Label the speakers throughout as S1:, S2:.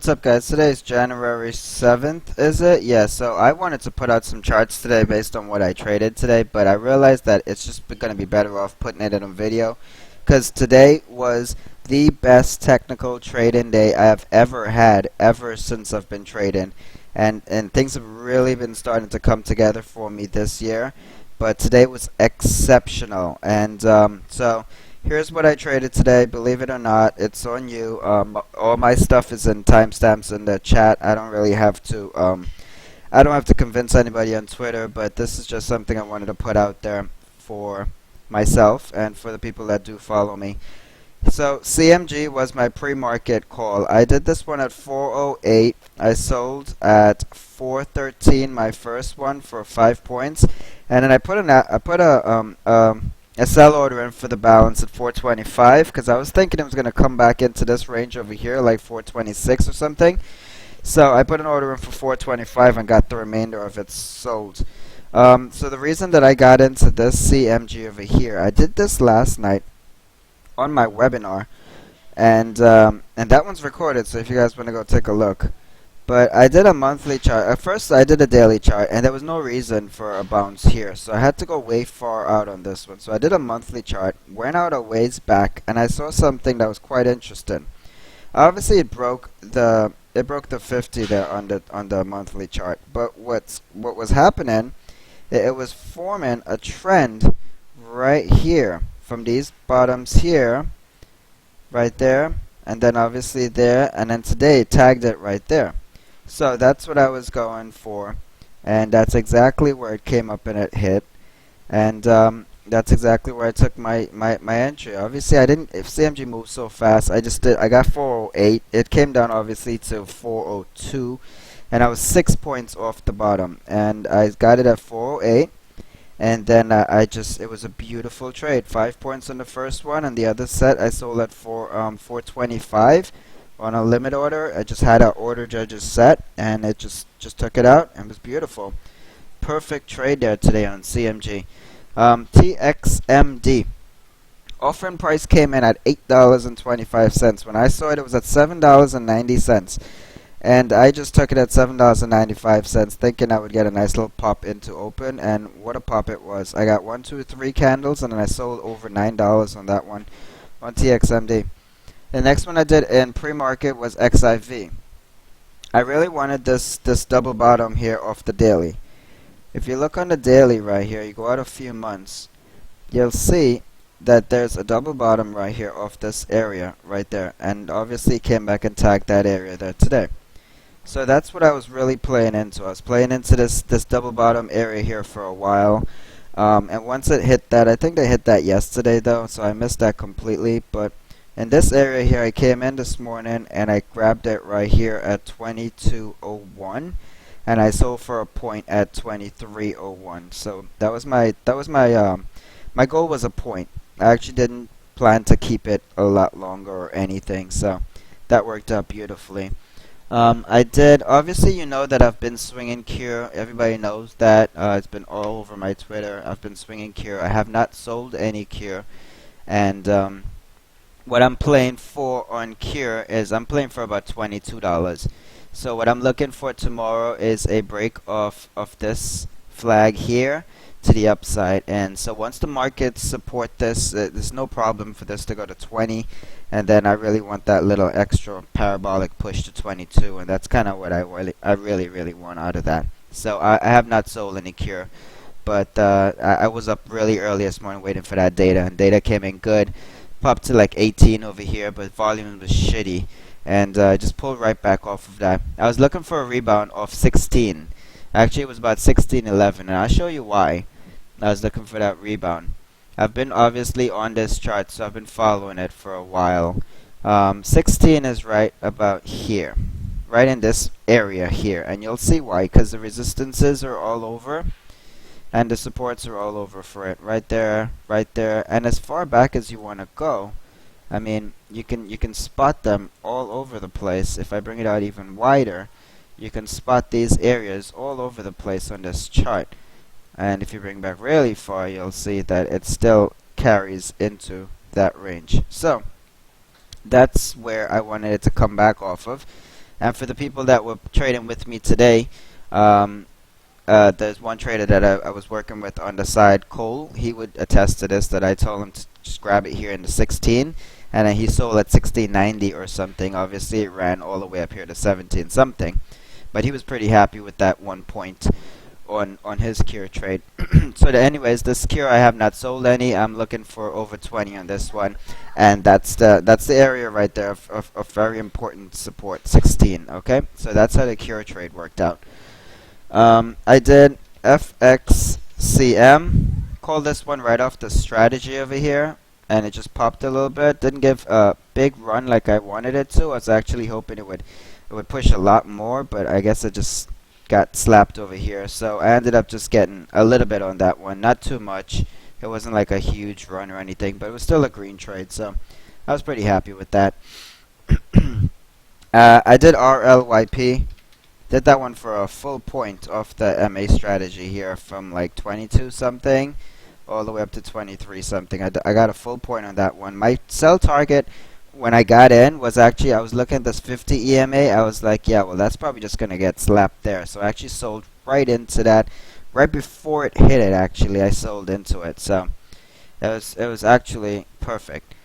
S1: What's up, guys? Today is January 7th, is it? Yeah, so I wanted to put out some charts today based on what I traded today, but I realized that it's just going to be better off putting it in a video because today was the best technical trading day I have ever had ever since I've been trading, and things have really been starting to come together for me this year, but today was exceptional, and so here's what I traded today. Believe it or not, it's on you. All my stuff is in timestamps in the chat. I don't have to convince anybody on Twitter, but this is just something I wanted to put out there for myself and for the people that do follow me. So CMG was my pre-market call. I did this one at 408. I sold at 413 my first one for 5 points, and then I put a sell order in for the balance at 425 because I was thinking it was going to come back into this range over here, like 426 or something. So I put an order in for 425 and got the remainder of it sold. So the reason that I got into this CMG over here, I did this last night on my webinar, and that one's recorded. So if you guys want to go take a look. But I did a monthly chart. At first I did a daily chart, and there was no reason for a bounce here, so I had to go way far out on this one. So I did a monthly chart, went out a ways back, and I saw something that was quite interesting. Obviously it broke the 50 there on the monthly chart, but what was happening, it was forming a trend right here from these bottoms here, right there, and then obviously there, and then today it tagged it right there. So that's what I was going for, and that's exactly where it came up and it hit, and that's exactly where I took my entry. Obviously, if CMG moved so fast, I got 408. It came down obviously to 402, and I was 6 points off the bottom, and I got it at 408, and then it was a beautiful trade. 5 points on the first one, and the other set I sold at 425. On a limit order. I just had our order judges set, and it just took it out, and it was beautiful. Perfect trade there today on CMG. TXMD. Offering price came in at $8.25. When I saw it, it was at $7.90. And I just took it at $7.95, thinking I would get a nice little pop into open, and what a pop it was. I got 1, 2, 3 candles, and then I sold over $9 on that one on TXMD. The next one I did in pre-market was XIV. I really wanted this double bottom here off the daily. If you look on the daily right here, you go out a few months, you'll see that there's a double bottom right here off this area right there, and obviously it came back and tagged that area there today. So that's what I was really playing into. I was playing into this double bottom area here for a while, and once it hit that, I think they hit that yesterday though, so I missed that completely, but in this area here, I came in this morning and I grabbed it right here at 2201, and I sold for a point at 2301. So my goal was a point. I actually didn't plan to keep it a lot longer or anything, so that worked out beautifully. I did, obviously you know that I've been swinging cure. Everybody knows that. It's been all over my Twitter. I've been swinging cure. I have not sold any cure, and what I'm playing for on Cure is I'm playing for about $22. So what I'm looking for tomorrow is a break of this flag here to the upside. And so once the markets support this, there's no problem for this to go to 20. And then I really want that little extra parabolic push to 22. And that's kind of what I really want out of that. So I have not sold any Cure. But I was up really early this morning waiting for that data. And data came in good. Popped to like 18 over here, but volume was shitty, and just pulled right back off of that. I was looking for a rebound off 16. Actually, it was about 16.11, and I'll show you why I was looking for that rebound. I've been obviously on this chart, so I've been following it for a while. 16 is right about here, right in this area here, and you'll see why, because the resistances are all over. And the supports are all over for it, right there, and as far back as you want to go. I mean, you can spot them all over the place. If I bring it out even wider, you can spot these areas all over the place on this chart. And if you bring back really far, you'll see that it still carries into that range. So that's where I wanted it to come back off of. And for the people that were trading with me today, um, there's one trader that I was working with on the side, Cole. He would attest to this, that I told him to just grab it here in the 16, and then he sold at 16.90 or something. Obviously, it ran all the way up here to 17 something, but he was pretty happy with that 1 point on his cure trade. So anyways, this cure I have not sold any. I'm looking for over 20 on this one, and that's the area right there of very important support, 16. Okay, so that's how the cure trade worked out. I did FXCM. Call this one right off the strategy over here, and it just popped a little bit. Didn't give a big run like I wanted it to. I was actually hoping it would push a lot more, but I guess it just got slapped over here. So I ended up just getting a little bit on that one, not too much. It wasn't like a huge run or anything, but it was still a green trade, so I was pretty happy with that. I did RLYP. Did that one for a full point off the MA strategy here, from like 22 something all the way up to 23 something. I got a full point on that one. My sell target when I got in was actually, I was looking at this 50 EMA. I was like, yeah, well, that's probably just going to get slapped there. So I actually sold right into that. Right before it hit it, actually, I sold into it. So it was actually perfect.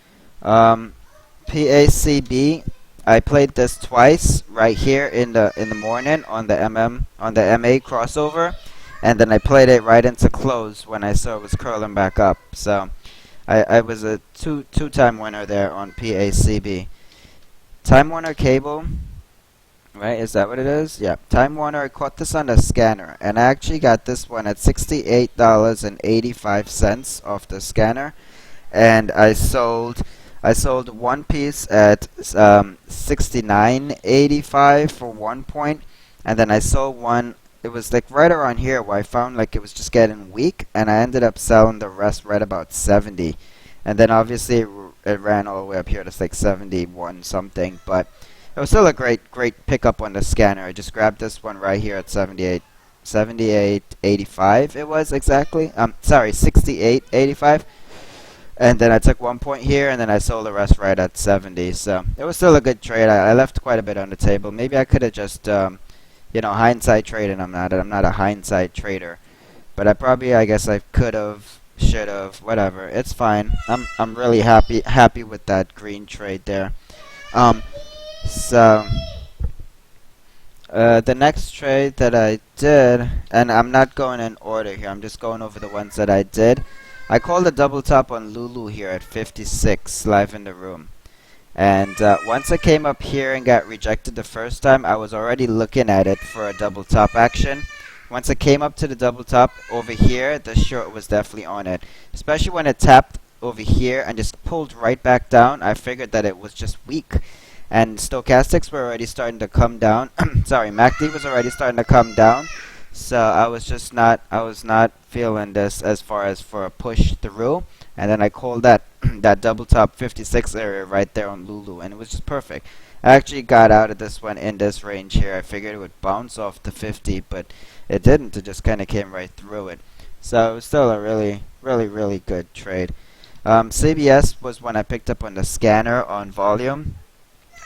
S1: PACB. I played this twice right here in the morning on the MA crossover, and then I played it right into close when I saw it was curling back up. So I was a two-time winner there on PACB. Time Warner Cable, right? Is that what it is? Yeah. Time Warner. I caught this on the scanner, and I actually got this one at $68.85 off the scanner, and I sold one piece at $69.85 for 1 point, and then I sold one. It was like right around here where I found like it was just getting weak, and I ended up selling the rest right about 70, and then obviously it ran all the way up here to like 71 something, but it was still a great pickup on the scanner. I just grabbed this one right here at 78.85. It was exactly. Sorry, 68.85. And then I took 1 point here, and then I sold the rest right at 70. So it was still a good trade. I left quite a bit on the table. Maybe I could have just, hindsight traded. I'm not a hindsight trader, but I guess I could have, should have, whatever. It's fine. I'm really happy with that green trade there. So the next trade that I did, and I'm not going in order here. I'm just going over the ones that I did. I called a double top on Lulu here at 56 live in the room, and once I came up here and got rejected the first time, I was already looking at it for a double top action. Once I came up to the double top over here, the short was definitely on it, especially when it tapped over here and just pulled right back down. I figured that it was just weak, and stochastics were already starting to come down. Sorry, MACD was already starting to come down. So I was not feeling this as far as for a push through, and then I called that that double top 56 area right there on Lulu, and it was just perfect. I actually got out of this one in this range here. I figured it would bounce off the 50, but it didn't. It just kind of came right through it. So it was still a really good trade. CBS was one I picked up on the scanner on volume,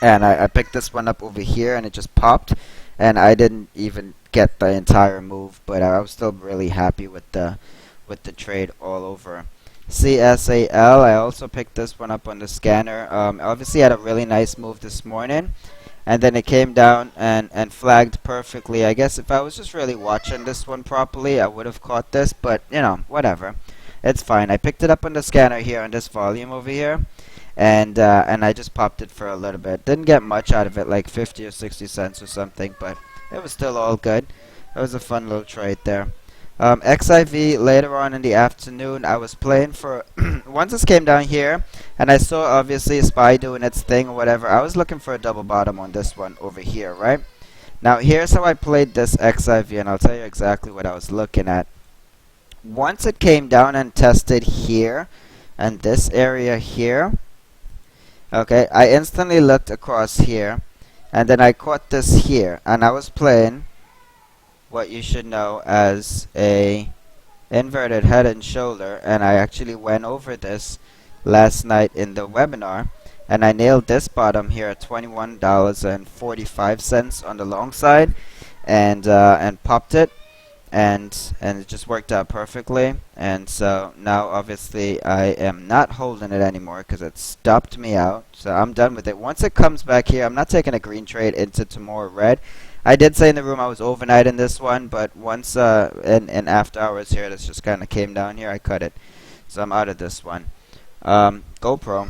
S1: and I picked this one up over here, and it just popped, and I didn't even get the entire move, but I was still really happy with the trade all over. CSAL, I also picked this one up on the scanner. Obviously had a really nice move this morning, and then it came down and flagged perfectly. I guess if I was just really watching this one properly, I would have caught this, but whatever, it's fine. I picked it up on the scanner here on this volume over here, and I just popped it for a little bit. Didn't get much out of it, like 50 or 60 cents or something, but it was still all good. It was a fun little trade there. XIV later on in the afternoon, I was playing for once this came down here, and I saw obviously SPY doing its thing or whatever. I was looking for a double bottom on this one over here, right? Now here's how I played this XIV, and I'll tell you exactly what I was looking at. Once it came down and tested here, and this area here, okay, I instantly looked across here, and then I caught this here, and I was playing what you should know as a inverted head and shoulder, and I actually went over this last night in the webinar, and I nailed this bottom here at $21.45 on the long side, and popped it, and it just worked out perfectly. And so now obviously I am not holding it anymore because it stopped me out, so I'm done with it. Once it comes back here, I'm not taking a green trade into tomorrow red. I did say in the room I was overnighting this one, but once in after hours here, this just kind of came down here, I cut it, so I'm out of this one. GoPro.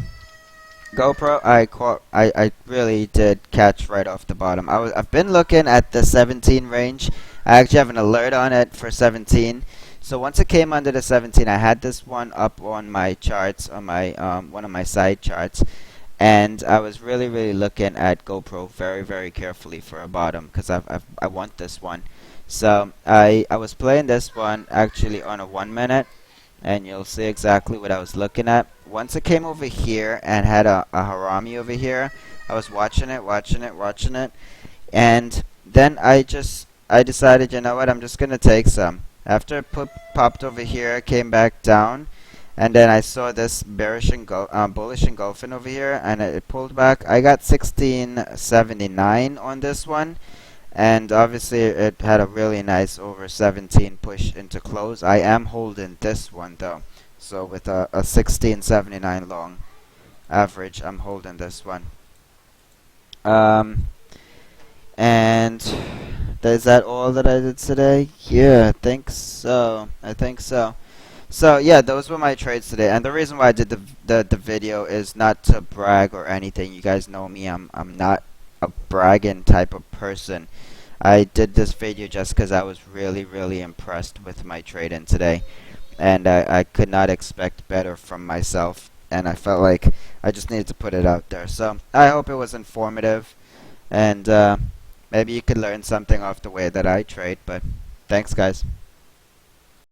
S1: I really did catch right off the bottom. I've been looking at the 17 range. I actually have an alert on it for 17. So once it came under the 17, I had this one up on my charts, on my one of my side charts, and I was really looking at GoPro very carefully for a bottom because I want this one. So I was playing this one actually on a 1 minute, and you'll see exactly what I was looking at. Once it came over here and had a harami over here, I was watching it, and then I decided, you know what, I'm just gonna take some. After it popped over here, came back down, and then I saw this bullish engulfing over here, and it pulled back. I got 1679 on this one, and obviously it had a really nice over 17 push into close. I am holding this one though, so with a 1679 long average, I'm holding this one. And is that all that I did today? Yeah, I think so. So yeah, those were my trades today, and the reason why I did the video is not to brag or anything. You guys know me. I'm not a bragging type of person. I did this video just because I was really impressed with my trading today, and I could not expect better from myself, and I felt like I just needed to put it out there. So I hope it was informative, and maybe you could learn something off the way that I trade. But thanks, guys.